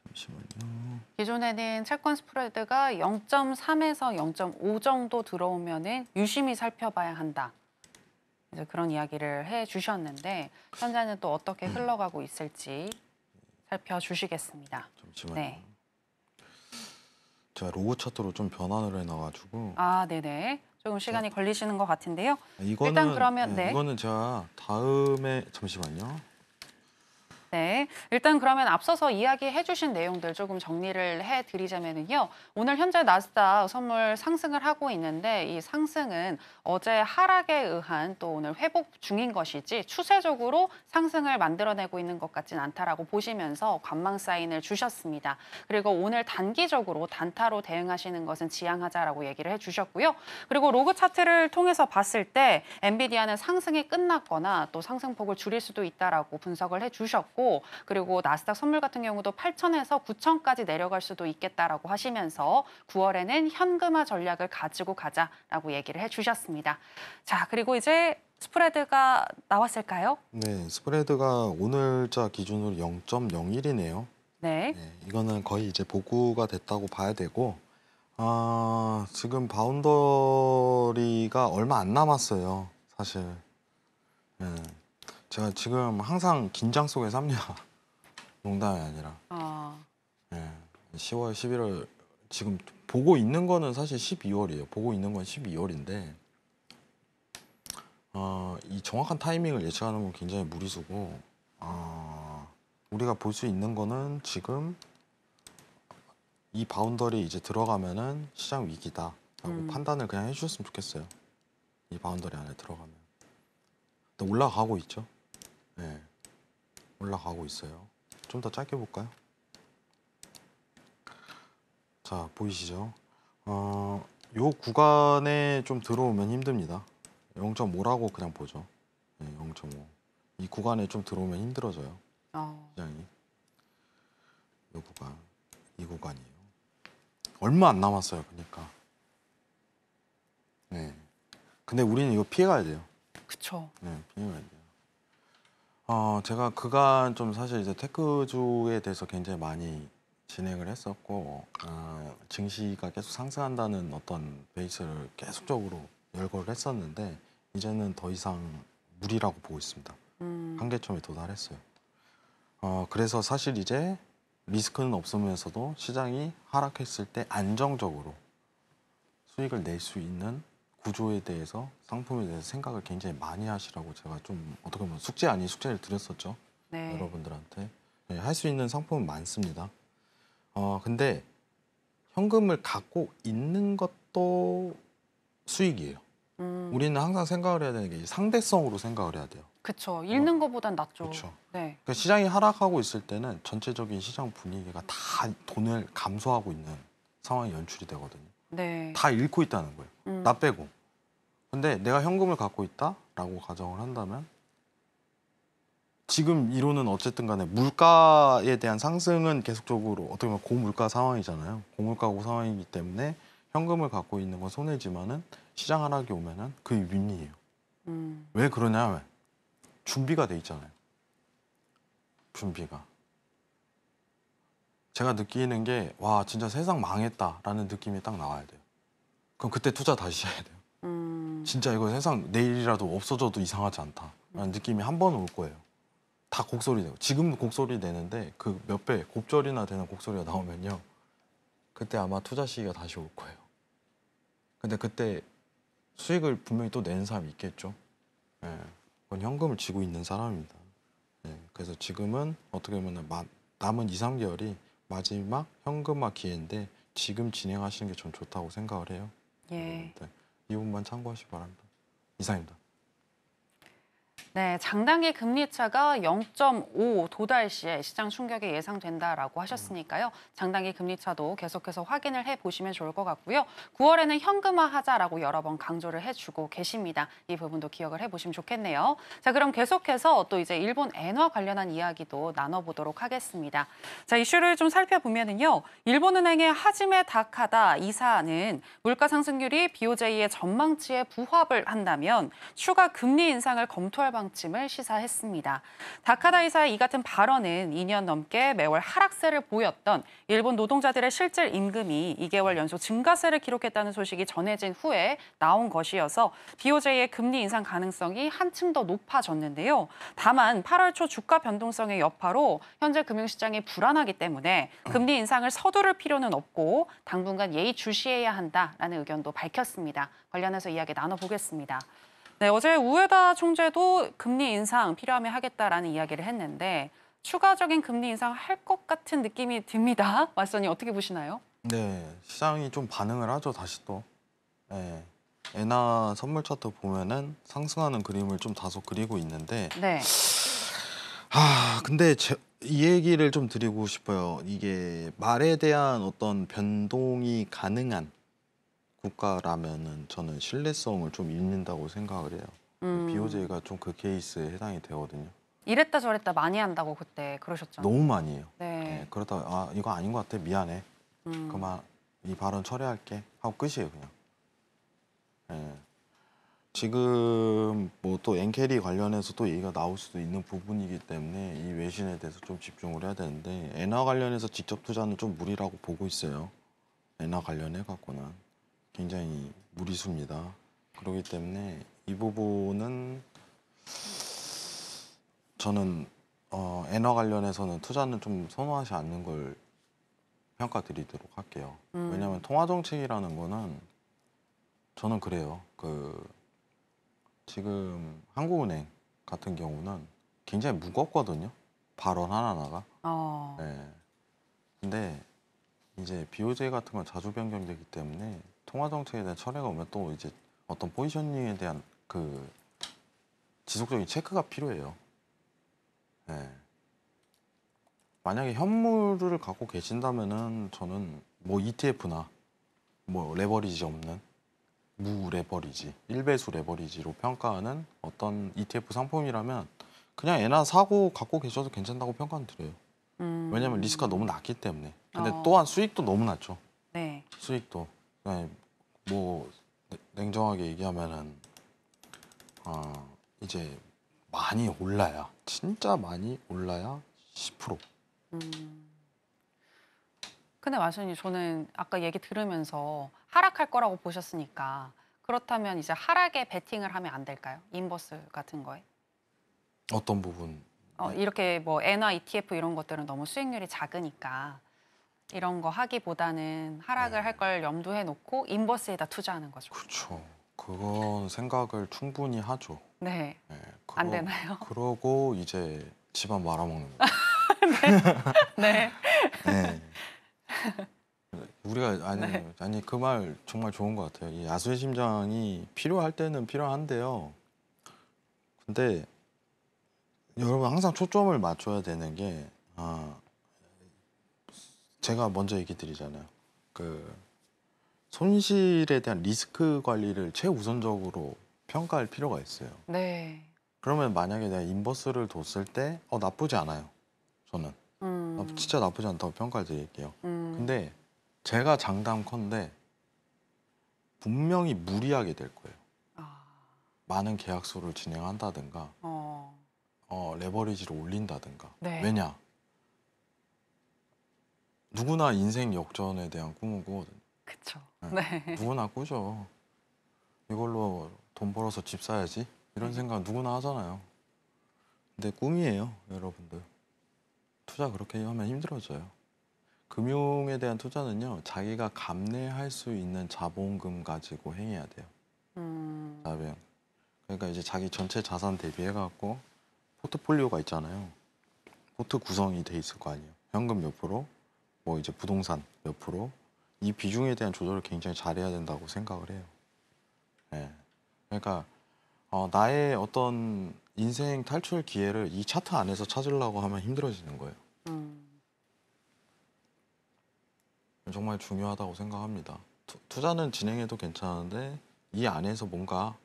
잠시만요. 기존에는 채권 스프레드가 0.3에서 0.5 정도 들어오면은 유심히 살펴봐야 한다. 이제 그런 이야기를 해주셨는데 현재는 또 어떻게 흘러가고 있을지 살펴주시겠습니다. 잠시만요. 네. 제가 로고 차트로 좀 변환을 해놔가지고 아, 네네. 조금 시간이 걸리시는 것 같은데요. 이거는 일단 그러면 네. 이거는 제가 다음에 잠시만요. 네, 일단 그러면 앞서서 이야기해 주신 내용들 조금 정리를 해드리자면요. 오늘 현재 나스닥 선물 상승을 하고 있는데 이 상승은 어제 하락에 의한 또 오늘 회복 중인 것이지 추세적으로 상승을 만들어내고 있는 것 같진 않다라고 보시면서 관망 사인을 주셨습니다. 그리고 오늘 단기적으로 단타로 대응하시는 것은 지양하자라고 얘기를 해주셨고요. 그리고 로그 차트를 통해서 봤을 때 엔비디아는 상승이 끝났거나 또 상승폭을 줄일 수도 있다라고 분석을 해주셨고 그리고 나스닥 선물 같은 경우도 8,000에서 9,000까지 내려갈 수도 있겠다라고 하시면서 9월에는 현금화 전략을 가지고 가자라고 얘기를 해주셨습니다. 자, 그리고 이제 스프레드가 나왔을까요? 네, 스프레드가 오늘자 기준으로 0.01이네요. 네. 이거는 거의 이제 복구가 됐다고 봐야 되고 지금 바운더리가 얼마 안 남았어요, 사실. 제가 지금 항상 긴장 속에 삽니다. 농담이 아니라. 예, 10월, 11월 지금 보고 있는 거는 사실 12월이에요. 보고 있는 건 12월인데 이 정확한 타이밍을 예측하는 건 굉장히 무리수고 우리가 볼 수 있는 거는 지금 이 바운더리 이제 들어가면은 시장 위기다라고 판단을 그냥 해주셨으면 좋겠어요. 이 바운더리 안에 들어가면. 근데 올라가고 있죠. 네, 올라가고 있어요. 좀 더 짧게 볼까요? 자, 보이시죠? 요 구간에 좀 들어오면 힘듭니다. 0.5라고 그냥 보죠. 네, 0.5. 이 구간에 좀 들어오면 힘들어져요. 시장이. 요 구간, 이 구간이에요. 얼마 안 남았어요, 그러니까. 네. 근데 우리는 이거 피해가야 돼요. 그쵸. 네, 피해가야 돼요. 제가 그간 좀 사실 이제 테크주에 대해서 굉장히 많이 진행을 했었고, 증시가 계속 상승한다는 어떤 베이스를 계속적으로 열거를 했었는데, 이제는 더 이상 무리라고 보고 있습니다. 한계점에 도달했어요. 그래서 사실 이제 리스크는 없으면서도 시장이 하락했을 때 안정적으로 수익을 낼 수 있는 구조에 대해서, 상품에 대해서 생각을 굉장히 많이 하시라고 제가 좀 어떻게 보면 숙제 아닌 숙제를 드렸었죠. 네. 여러분들한테. 네, 할 수 있는 상품은 많습니다. 근데 현금을 갖고 있는 것도 수익이에요. 우리는 항상 생각을 해야 되는 게 상대성으로 생각을 해야 돼요. 그쵸. 잃는 것보단 낫죠. 그렇죠. 네. 그러니까 시장이 하락하고 있을 때는 전체적인 시장 분위기가 다 돈을 감소하고 있는 상황이 연출이 되거든요. 네. 다 잃고 있다는 거예요. 나 빼고. 근데 내가 현금을 갖고 있다라고 가정을 한다면 지금 이론은 어쨌든 간에 물가에 대한 상승은 계속적으로 어떻게 보면 고물가 상황이잖아요. 고물가 상황이기 때문에 현금을 갖고 있는 건 손해지만은 시장 하락이 오면은 그게 윈이에요. 왜 그러냐면 준비가 돼 있잖아요. 준비가. 제가 느끼는 게 와 진짜 세상 망했다라는 느낌이 딱 나와야 돼요. 그럼 그때 투자 다시 해야 돼요. 진짜 이거 세상 내일이라도 없어져도 이상하지 않다라는 느낌이 한 번 올 거예요. 다 곡소리 내고 지금도 곡소리 내는데 그 몇 배 곱절이나 되는 곡소리가 나오면요. 그때 아마 투자 시기가 다시 올 거예요. 근데 그때 수익을 분명히 또 내는 사람이 있겠죠. 예, 그건 현금을 쥐고 있는 사람입니다. 예, 그래서 지금은 어떻게 보면 남은 2, 3개월이 마지막 현금화 기회인데 지금 진행하시는 게 전 좋다고 생각을 해요. 예. 이 부분만 참고하시기 바랍니다. 이상입니다. 네, 장단기 금리 차가 0.5 도달 시에 시장 충격이 예상된다라고 하셨으니까요. 장단기 금리 차도 계속해서 확인을 해보시면 좋을 것 같고요. 9월에는 현금화하자라고 여러 번 강조를 해주고 계십니다. 이 부분도 기억을 해보시면 좋겠네요. 자, 그럼 계속해서 또 이제 일본 엔화 관련한 이야기도 나눠보도록 하겠습니다. 자, 이슈를 좀 살펴보면은요. 일본은행의 하지메 다카다 이사는 물가 상승률이 BOJ의 전망치에 부합을 한다면 추가 금리 인상을 검토할 방침을 시사했습니다. 다카다 이사의 이 같은 발언은 2년 넘게 매월 하락세를 보였던 일본 노동자들의 실질 임금이 2개월 연속 증가세를 기록했다는 소식이 전해진 후에 나온 것이어서 BOJ의 금리 인상 가능성이 한층 더 높아졌는데요. 다만 8월 초 주가 변동성의 여파로 현재 금융시장이 불안하기 때문에 금리 인상을 서두를 필요는 없고 당분간 예의주시해야 한다라는 의견도 밝혔습니다. 관련해서 이야기 나눠보겠습니다. 네, 어제 우에다 총재도 금리 인상 필요하면 하겠다라는 이야기를 했는데 추가적인 금리 인상 할 것 같은 느낌이 듭니다. 왓슨이 어떻게 보시나요? 네, 시장이 좀 반응을 하죠, 다시 또. 네, 엔화 선물 차트 보면은 상승하는 그림을 좀 다소 그리고 있는데, 네. 근데 이 얘기를 좀 드리고 싶어요. 이게 말에 대한 어떤 변동이 가능한 국가라면은 저는 신뢰성을 좀 잃는다고 생각을 해요. BOJ가 좀 그 케이스에 해당이 되거든요. 이랬다 저랬다 많이 한다고 그때 그러셨잖아요. 너무 많이 해요. 네. 네, 그러다 이거 아닌 것 같아 미안해. 그만 이 발언 처리할게 하고 끝이에요 그냥. 네. 지금 뭐 또 엔캐리 관련해서 또 얘기가 나올 수도 있는 부분이기 때문에 이 외신에 대해서 좀 집중을 해야 되는데 엔화 관련해서 직접 투자는 좀 무리라고 보고 있어요. 엔화 관련해 갖고는 굉장히 무리수입니다. 그렇기 때문에 이 부분은 저는 엔화 관련해서는 투자는 좀 선호하지 않는 걸 평가드리도록 할게요. 왜냐하면 통화 정책이라는 거는 저는 그래요. 지금 한국은행 같은 경우는 굉장히 무겁거든요. 발언 하나하나가. 네. 근데 이제 BOJ 같은 건 자주 변경되기 때문에 통화 정책에 대한 철회가 오면 또 이제 어떤 포지셔닝에 대한 그 지속적인 체크가 필요해요. 네. 만약에 현물을 갖고 계신다면은 저는 뭐 ETF나 뭐 레버리지 없는 무 레버리지, 일배수 레버리지로 평가하는 어떤 ETF 상품이라면 그냥 애나 사고 갖고 계셔도 괜찮다고 평가는 드려요. 왜냐하면 리스크가 너무 낮기 때문에. 근데 또한 수익도 너무 낮죠. 네. 수익도. 네, 뭐 냉정하게 얘기하면은 이제 많이 올라야, 진짜 많이 올라야 10%. 근데 마수님, 저는 아까 얘기 들으면서 하락할 거라고 보셨으니까 그렇다면 이제 하락에 베팅을 하면 안 될까요? 인버스 같은 거에? 어떤 부분? 이렇게 뭐 엔화 ETF 이런 것들은 너무 수익률이 작으니까 이런 거 하기보다는 하락을 할 걸 염두에 놓고 인버스에다 투자하는 거죠. 그렇죠. 그건 생각을 충분히 하죠. 네. 네, 안 되나요? 그러고 이제 집안 말아먹는 거. 네. 네. 우리가 아니 그 말 정말 좋은 것 같아요. 이 야수의 심장이 필요할 때는 필요한데요. 근데 여러분 항상 초점을 맞춰야 되는 게 제가 먼저 얘기 드리잖아요. 손실에 대한 리스크 관리를 최우선적으로 평가할 필요가 있어요. 네. 그러면 만약에 내가 인버스를 뒀을 때 나쁘지 않아요. 저는 진짜 나쁘지 않다고 평가를 드릴게요. 근데 제가 장담컨대 분명히 무리하게 될 거예요. 많은 계약수를 진행한다든가 레버리지를 올린다든가. 네. 왜냐? 누구나 인생 역전에 대한 꿈은 꾸거든요. 그쵸. 네. 네. 누구나 꾸죠. 이걸로 돈 벌어서 집 사야지 이런 생각 누구나 하잖아요. 근데 꿈이에요, 여러분들. 투자 그렇게 하면 힘들어져요. 금융에 대한 투자는요, 자기가 감내할 수 있는 자본금 가지고 행해야 돼요. 자본. 그러니까 이제 자기 전체 자산 대비해 갖고 포트폴리오가 있잖아요. 포트 구성이 돼 있을 거 아니에요. 현금 몇 프로, 뭐 이제 부동산 몇 프로, 이 비중에 대한 조절을 굉장히 잘해야 된다고 생각을 해요. 네. 그러니까 나의 어떤 인생 탈출 기회를 이 차트 안에서 찾으려고 하면 힘들어지는 거예요. 정말 중요하다고 생각합니다. 투자는 진행해도 괜찮은데 이 안에서 뭔가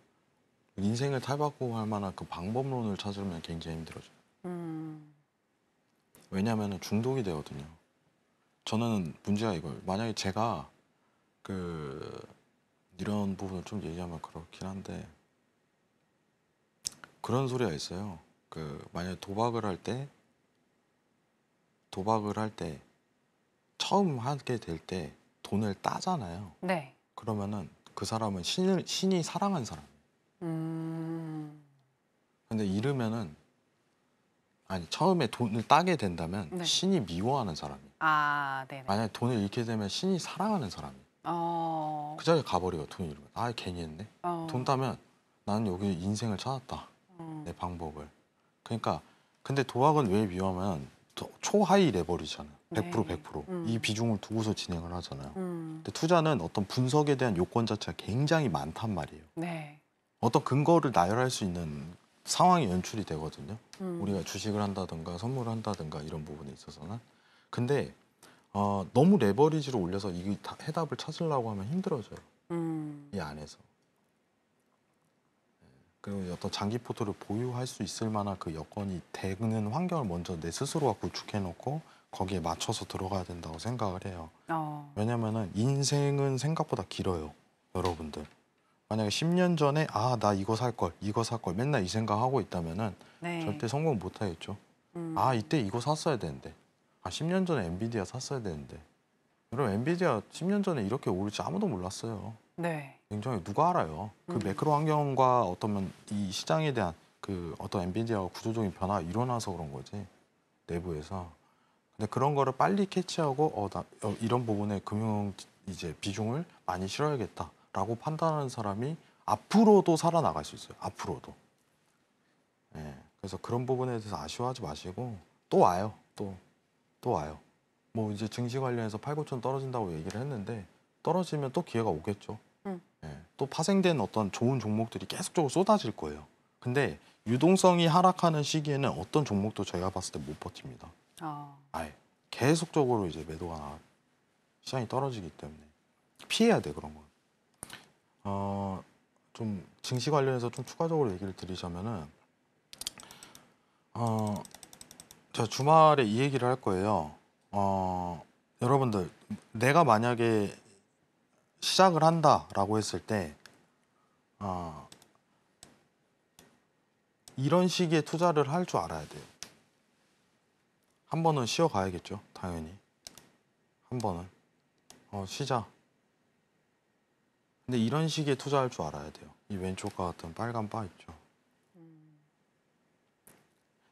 인생을 탈바꿈 할 만한 그 방법론을 찾으면 굉장히 힘들어져요. 왜냐하면 중독이 되거든요. 저는 문제가 이거예요. 만약에 제가 이런 부분을 좀 얘기하면 그렇긴 한데 그런 소리가 있어요. 만약에 도박을 할 때 처음 하게 될 때 돈을 따잖아요. 네. 그러면은 그 사람은 신이 사랑한 사람. 근데 잃으면은 처음에 돈을 따게 된다면 네. 신이 미워하는 사람이. 네네. 만약에 돈을 잃게 되면 신이 사랑하는 사람이. 그 자리에 가버려요. 돈 잃으면. 괜히 했네. 돈 따면 나는 여기 인생을 찾았다. 내 방법을. 그러니까 근데 도박은 왜 위험하면 초하이 레버리잖아요. 100% 네. 100%. 이 비중을 두고서 진행을 하잖아요. 근데 투자는 어떤 분석에 대한 요건 자체가 굉장히 많단 말이에요. 네. 어떤 근거를 나열할 수 있는 상황이 연출이 되거든요. 우리가 주식을 한다든가 선물을 한다든가 이런 부분에 있어서는. 근데 너무 레버리지를 올려서 이 해답을 찾으려고 하면 힘들어져요. 이 안에서. 그리고 어떤 장기 포트를 보유할 수 있을 만한 그 여건이 되는 환경을 먼저 내 스스로가 구축해놓고 거기에 맞춰서 들어가야 된다고 생각을 해요. 왜냐면은 인생은 생각보다 길어요, 여러분들. 만약에 10년 전에 나 이거 살 걸 맨날 이 생각하고 있다면은 네. 절대 성공 못 하겠죠. 이때 이거 샀어야 되는데. 10년 전에 엔비디아 샀어야 되는데. 여러분 엔비디아 10년 전에 이렇게 오를지 아무도 몰랐어요. 네. 굉장히 누가 알아요. 그 매크로 환경과 어떤 이 시장에 대한 그 어떤 엔비디아가 구조적인 변화가 일어나서 그런 거지 내부에서. 근데 그런 거를 빨리 캐치하고 이런 부분에 금융 이제 비중을 많이 실어야겠다라고 판단하는 사람이 앞으로도 살아나갈 수 있어요. 앞으로도. 예. 그래서 그런 부분에 대해서 아쉬워하지 마시고 또 와요. 또 와요. 뭐 이제 증시 관련해서 8, 9천 떨어진다고 얘기를 했는데 떨어지면 또 기회가 오겠죠. 예. 또 파생된 어떤 좋은 종목들이 계속적으로 쏟아질 거예요. 근데 유동성이 하락하는 시기에는 어떤 종목도 제가 봤을 때 못 버팁니다. 아예 계속적으로 이제 매도가 시장이 떨어지기 때문에 피해야 돼 그런 거. 좀 증시 관련해서 좀 추가적으로 얘기를 드리자면은 제가 주말에 이 얘기를 할 거예요. 여러분들 내가 만약에 시작을 한다라고 했을 때 이런 시기에 투자를 할 줄 알아야 돼요. 한 번은 쉬어가야겠죠, 당연히. 한 번은 쉬자. 근데 이런 시기에 투자할 줄 알아야 돼요. 이 왼쪽과 같은 빨간 바 있죠.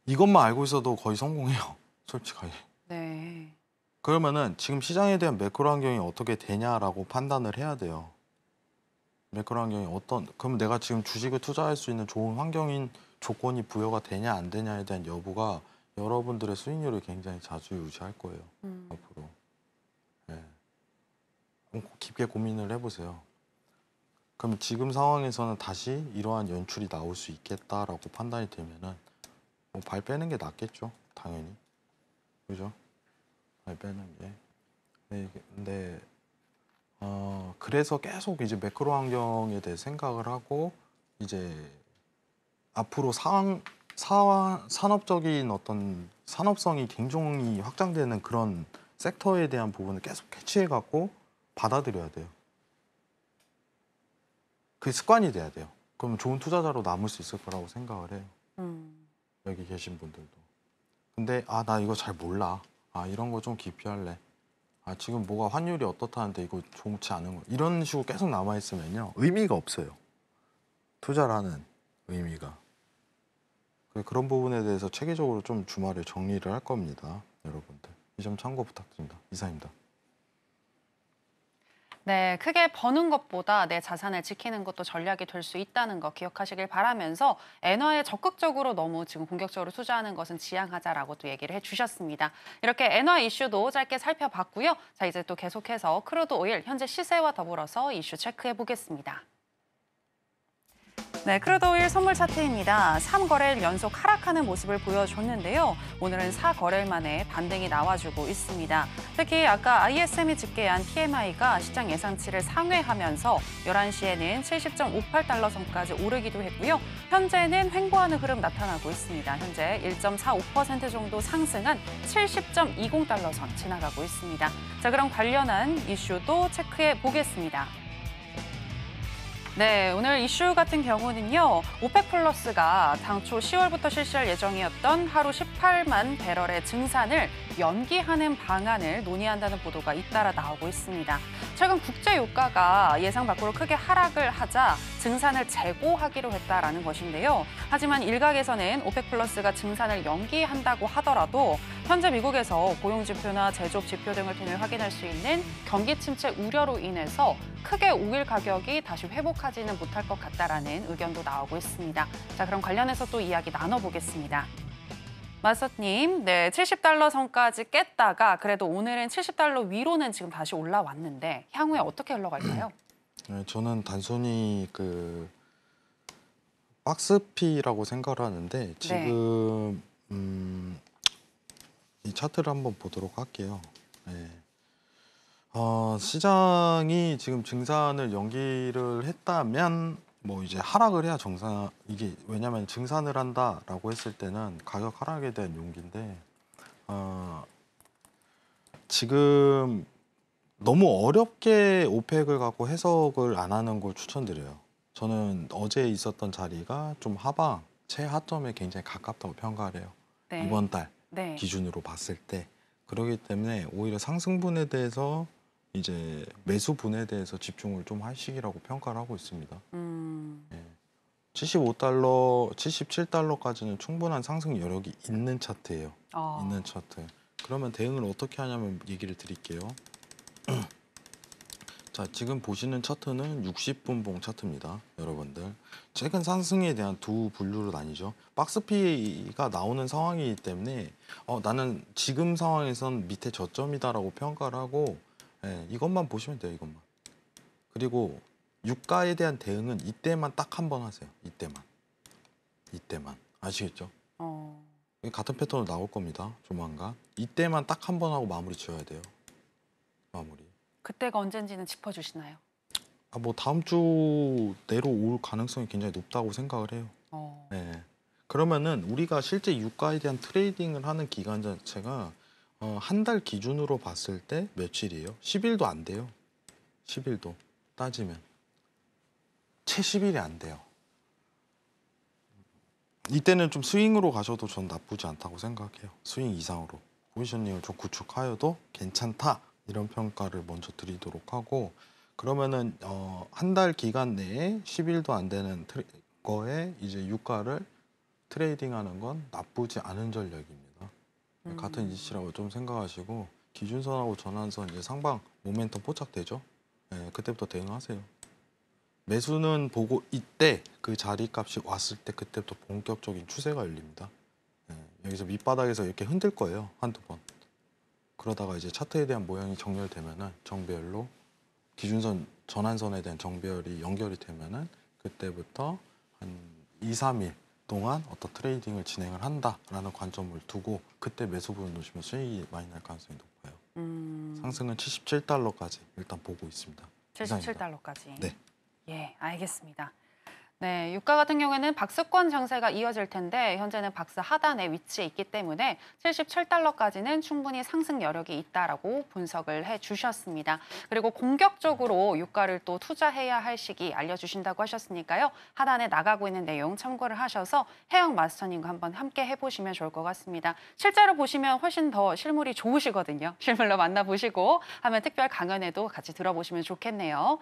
이것만 알고 있어도 거의 성공해요, 솔직하게. 네. 그러면은 지금 시장에 대한 매크로 환경이 어떻게 되냐라고 판단을 해야 돼요. 매크로 환경이 그럼 내가 지금 주식을 투자할 수 있는 좋은 환경인 조건이 부여가 되냐 안 되냐에 대한 여부가 여러분들의 수익률을 굉장히 좌지우지할 거예요. 앞으로. 네. 깊게 고민을 해보세요. 그럼 지금 상황에서는 다시 이러한 연출이 나올 수 있겠다라고 판단이 되면은 뭐 발 빼는 게 낫겠죠, 당연히. 그죠? 발 빼는 게. 네, 근데 그래서 계속 이제 매크로 환경에 대해 생각을 하고 이제 앞으로 산업적인 어떤 산업성이 굉장히 확장되는 그런 섹터에 대한 부분을 계속 캐치해갖고 받아들여야 돼요. 그게 습관이 돼야 돼요. 그러면 좋은 투자자로 남을 수 있을 거라고 생각을 해요. 여기 계신 분들도. 근데 나 이거 잘 몰라. 이런 거 좀 기피할래. 지금 뭐가 환율이 어떻다는데 이거 좋지 않은 거. 이런 식으로 계속 남아있으면요. 의미가 없어요. 투자라는 의미가. 그런 부분에 대해서 체계적으로 좀 주말에 정리를 할 겁니다. 여러분들. 이 점 참고 부탁드립니다. 이상입니다. 네, 크게 버는 것보다 내 자산을 지키는 것도 전략이 될 수 있다는 거 기억하시길 바라면서 엔화에 적극적으로 너무 지금 공격적으로 투자하는 것은 지양하자라고 또 얘기를 해주셨습니다. 이렇게 엔화 이슈도 짧게 살펴봤고요. 자, 이제 또 계속해서 크루드 오일 현재 시세와 더불어서 이슈 체크해 보겠습니다. 네, 크루드 오일 선물 차트입니다. 3거래일 연속 하락하는 모습을 보여줬는데요. 오늘은 4거래일 만에 반등이 나와주고 있습니다. 특히 아까 ISM이 집계한 PMI가 시장 예상치를 상회하면서 11시에는 70.58달러 선까지 오르기도 했고요. 현재는 횡보하는 흐름 나타나고 있습니다. 현재 1.45% 정도 상승한 70.20달러 선 지나가고 있습니다. 자, 그럼 관련한 이슈도 체크해 보겠습니다. 네, 오늘 이슈 같은 경우는요. 오펙 플러스가 당초 10월부터 실시할 예정이었던 하루 18만 배럴의 증산을 연기하는 방안을 논의한다는 보도가 잇따라 나오고 있습니다. 최근 국제 유가가 예상 밖으로 크게 하락을 하자 증산을 재고하기로 했다라는 것인데요. 하지만 일각에서는 오펙 플러스가 증산을 연기한다고 하더라도 현재 미국에서 고용 지표나 제조업 지표 등을 통해 확인할 수 있는 경기 침체 우려로 인해서 크게 오일 가격이 다시 회복하지는 못할 것 같다라는 의견도 나오고 있습니다. 자, 그럼 관련해서 또 이야기 나눠보겠습니다. 마서님, 네, 70달러 선까지 깼다가 그래도 오늘은 70달러 위로는 지금 다시 올라왔는데 향후에 어떻게 흘러갈까요? 네, 저는 단순히 그 박스피라고 생각을 하는데 지금 이 차트를 한번 보도록 할게요. 네. 시장이 지금 증산을 연기를 했다면 뭐 이제 하락을 해야 이게 왜냐하면 증산을 한다라고 했을 때는 가격 하락에 대한 용기인데 지금 너무 어렵게 오펙을 갖고 해석을 안 하는 걸 추천드려요. 저는 어제 있었던 자리가 좀 최하점에 굉장히 가깝다고 평가를 해요. 네. 이번 달 네. 기준으로 기준으로 봤을 때. 그렇기 때문에 오히려 상승분에 대해서 이제 매수분에 대해서 집중을 좀 할 시기라고 평가를 하고 있습니다. 예. 75달러, 77달러까지는 충분한 상승 여력이 있는 차트예요. 있는 차트. 그러면 대응을 어떻게 하냐면 얘기를 드릴게요. 자, 지금 보시는 차트는 60분봉 차트입니다, 여러분들. 최근 상승에 대한 두 분류로 나뉘죠. 박스피가 나오는 상황이기 때문에 나는 지금 상황에선 밑에 저점이다라고 평가를 하고 이것만 보시면 돼요, 이것만. 그리고 유가에 대한 대응은 이때만 딱 한 번 하세요. 이때만. 아시겠죠? 같은 패턴으로 나올 겁니다, 조만간. 이때만 딱 한 번 하고 마무리 지어야 돼요. 마무리. 그때가 언젠지는 짚어주시나요? 뭐 다음 주 내로 올 가능성이 굉장히 높다고 생각을 해요. 네. 그러면은 우리가 실제 유가에 대한 트레이딩을 하는 기간 자체가 한 달 기준으로 봤을 때 며칠이에요? 10일도 안 돼요. 10일도 따지면 채 10일이 안 돼요. 이때는 좀 스윙으로 가셔도 전 나쁘지 않다고 생각해요. 스윙 이상으로 포지셔닝을 좀 구축하여도 괜찮다, 이런 평가를 먼저 드리도록 하고, 그러면은 한 달 기간 내에 10일도 안 되는 거에 이제 유가를 트레이딩하는 건 나쁘지 않은 전략입니다. 같은 이치라고 좀 생각하시고, 기준선하고 전환선 이제 상방 모멘텀 포착되죠. 그때부터 대응하세요. 매수는 보고 이때 그 자리값이 왔을 때 그때부터 본격적인 추세가 열립니다. 여기서 밑바닥에서 이렇게 흔들 거예요, 한두 번. 그러다가 이제 차트에 대한 모양이 정렬되면은 정배열로 기준선 전환선에 대한 정배열이 연결이 되면은 그때부터 한 2, 3일 동안 어떤 트레이딩을 진행을 한다라는 관점을 두고 그때 매수분을 놓으시면 수익이 많이 날 가능성이 높아요. 상승은 77달러까지 일단 보고 있습니다. 77달러까지. 네. 예, 알겠습니다. 네, 유가 같은 경우에는 박스권 장세가 이어질 텐데 현재는 박스 하단에 위치해 있기 때문에 77달러까지는 충분히 상승 여력이 있다라고 분석을 해주셨습니다. 그리고 공격적으로 유가를 또 투자해야 할 시기 알려주신다고 하셨으니까요. 하단에 나가고 있는 내용 참고를 하셔서 혜영 마스터님과 한번 함께 해보시면 좋을 것 같습니다. 실제로 보시면 훨씬 더 실물이 좋으시거든요. 실물로 만나보시고 하면 특별 강연에도 같이 들어보시면 좋겠네요.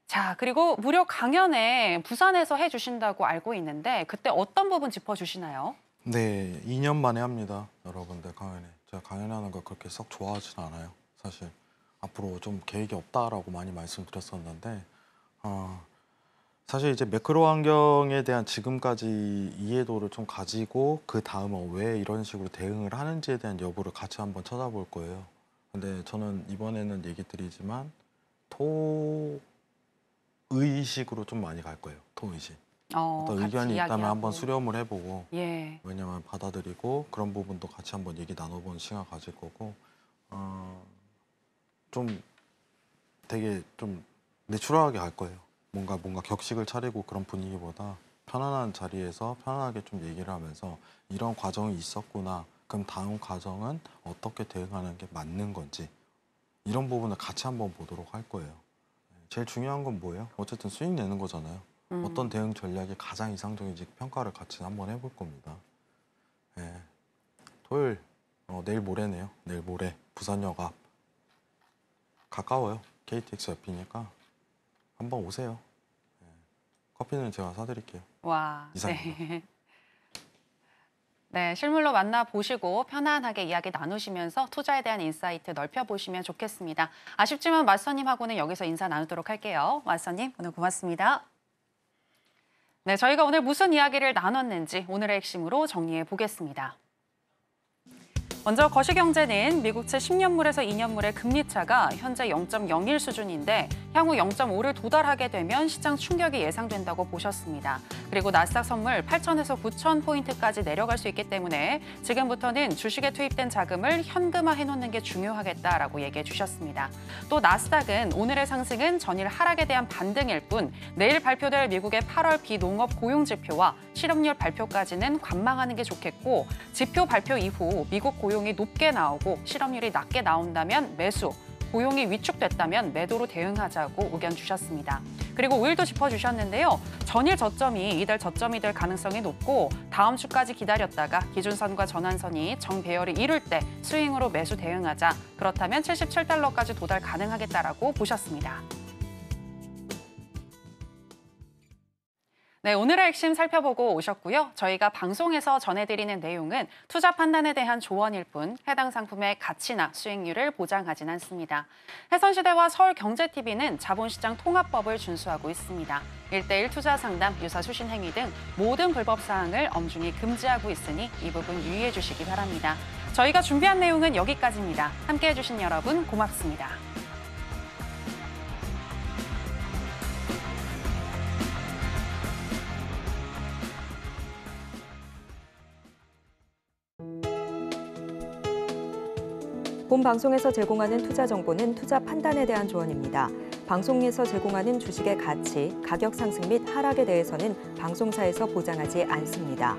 자, 그리고 무료 강연에 부산에서 해주신다고 알고 있는데 그때 어떤 부분 짚어주시나요? 네, 2년 만에 합니다, 여러분들 강연에. 제가 강연하는 거 그렇게 썩 좋아하진 않아요, 사실. 앞으로 좀 계획이 없다라고 많이 말씀드렸었는데 사실 이제 매크로 환경에 대한 지금까지 이해도를 좀 가지고 그 다음에 왜 이런 식으로 대응을 하는지에 대한 여부를 같이 한번 찾아볼 거예요. 근데 저는 이번에는 얘기 드리지만 토의식으로 좀 많이 갈 거예요. 토의식. 어떤 의견이 있다면 한번 수렴을 해보고 왜냐면 받아들이고 그런 부분도 같이 한번 얘기 나눠보는 시간 가질 거고 좀 되게 좀 내추럴하게 갈 거예요. 뭔가 격식을 차리고 그런 분위기보다 편안한 자리에서 편안하게 좀 얘기를 하면서 이런 과정이 있었구나. 그럼 다음 과정은 어떻게 대응하는 게 맞는 건지 이런 부분을 같이 한번 보도록 할 거예요. 제일 중요한 건 뭐예요? 어쨌든 수익 내는 거잖아요. 어떤 대응 전략이 가장 이상적인지 평가를 같이 한번 해볼 겁니다. 토요일, 내일 모레네요. 내일 모레 부산역 앞. 가까워요. KTX 옆이니까 한번 오세요. 커피는 제가 사드릴게요. 와, 이상입니다. 네. 네, 실물로 만나보시고 편안하게 이야기 나누시면서 투자에 대한 인사이트 넓혀보시면 좋겠습니다. 아쉽지만 마스터님하고는 여기서 인사 나누도록 할게요. 마스터님, 오늘 고맙습니다. 네, 저희가 오늘 무슨 이야기를 나눴는지 오늘의 핵심으로 정리해 보겠습니다. 먼저 거시경제는 미국채 10년물에서 2년물의 금리차가 현재 0.01 수준인데 향후 0.5를 도달하게 되면 시장 충격이 예상된다고 보셨습니다. 그리고 나스닥 선물 8,000에서 9,000포인트까지 내려갈 수 있기 때문에 지금부터는 주식에 투입된 자금을 현금화해놓는 게 중요하겠다라고 얘기해 주셨습니다. 또 나스닥은 오늘의 상승은 전일 하락에 대한 반등일 뿐 내일 발표될 미국의 8월 비농업 고용지표와 실업률 발표까지는 관망하는 게 좋겠고 지표 발표 이후 미국 고용이 높게 나오고 실업률이 낮게 나온다면 매수, 고용이 위축됐다면 매도로 대응하자고 의견 주셨습니다. 그리고 5일도 짚어주셨는데요. 전일 저점이 이달 저점이 될 가능성이 높고 다음 주까지 기다렸다가 기준선과 전환선이 정배열을 이룰 때 스윙으로 매수 대응하자. 그렇다면 77달러까지 도달 가능하겠다라고 보셨습니다. 네, 오늘의 핵심 살펴보고 오셨고요. 저희가 방송에서 전해드리는 내용은 투자 판단에 대한 조언일 뿐 해당 상품의 가치나 수익률을 보장하진 않습니다. 해선시대와 서울경제TV는 자본시장 통합법을 준수하고 있습니다. 1:1 투자 상담, 유사 수신 행위 등 모든 불법 사항을 엄중히 금지하고 있으니 이 부분 유의해 주시기 바랍니다. 저희가 준비한 내용은 여기까지입니다. 함께해 주신 여러분 고맙습니다. 본 방송에서 제공하는 투자 정보는 투자 판단에 대한 조언입니다. 방송에서 제공하는 주식의 가치, 가격 상승 및 하락에 대해서는 방송사에서 보장하지 않습니다.